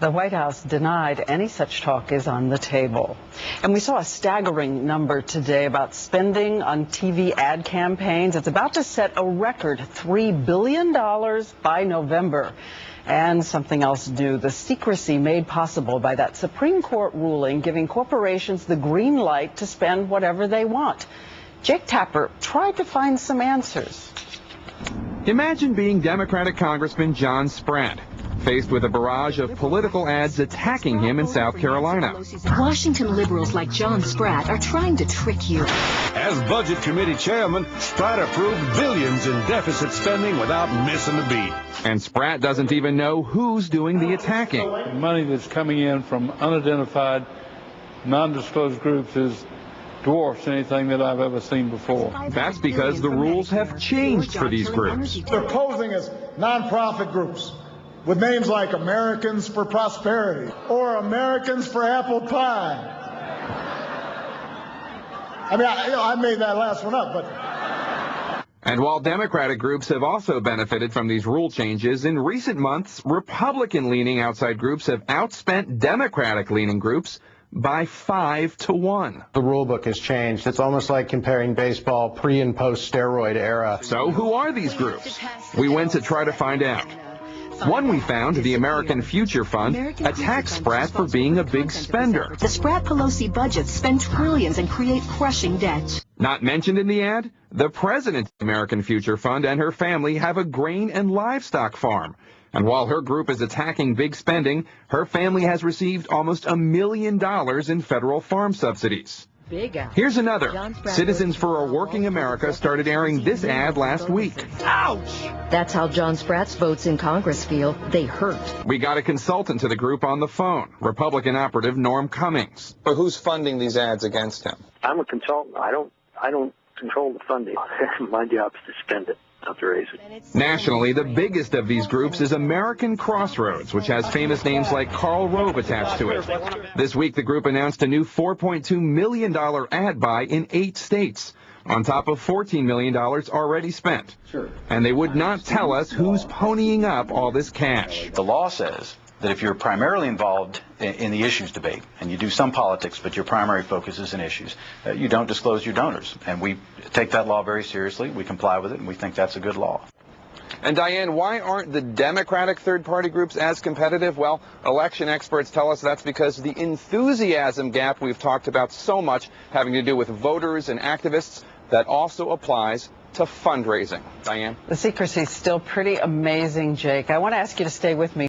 The White House denied any such talk is on the table. And we saw a staggering number today about spending on TV ad campaigns. It's about to set a record $3 billion by November. And something else new, the secrecy made possible by that Supreme Court ruling giving corporations the green light to spend whatever they want. Jake Tapper tried to find some answers. Imagine being Democratic Congressman John Spratt, faced with a barrage of political ads attacking him in South Carolina. Washington liberals like John Spratt are trying to trick you. As Budget Committee Chairman, Spratt approved billions in deficit spending without missing a beat. And Spratt doesn't even know who's doing the attacking. Money that's coming in from unidentified, non-disclosed groups dwarfs anything that I've ever seen before. That's because the rules have changed for these groups. They're posing as nonprofit groups with names like Americans for Prosperity or Americans for Apple Pie. I mean, I made that last one up, but... And while Democratic groups have also benefited from these rule changes, in recent months, Republican-leaning outside groups have outspent Democratic-leaning groups by 5 to 1. The rule book has changed. It's almost like comparing baseball pre and post steroid era. So who are these groups? We went to try to find out. One we found, the American Future Fund, attacks Spratt for being a big spender. The Spratt-Pelosi budgets spend trillions and create crushing debt. Not mentioned in the ad, the president of the American Future Fund and her family have a grain and livestock farm. And while her group is attacking big spending, her family has received almost $1 million in federal farm subsidies. Here's another. Citizens for a Working America started airing this ad last week. Ouch! That's how John Spratt's votes in Congress feel. They hurt. We got a consultant to the group on the phone, Republican operative Norm Cummings. But who's funding these ads against him? I'm a consultant. I don't control the funding. My job is to spend it, not to raise it. Nationally, the biggest of these groups is American Crossroads, which has famous names like Karl Rove attached to it. This week, the group announced a new $4.2 million ad buy in 8 states, on top of $14 million already spent. And they would not tell us who's ponying up all this cash. The law says that if you're primarily involved in the issues debate, and you do some politics, but your primary focus is in issues, you don't disclose your donors. And we take that law very seriously. We comply with it, and we think that's a good law. And Diane, why aren't the Democratic third-party groups as competitive? Well, election experts tell us that's because the enthusiasm gap we've talked about so much, having to do with voters and activists, that also applies to fundraising. Diane? The secrecy is still pretty amazing, Jake. I want to ask you to stay with me.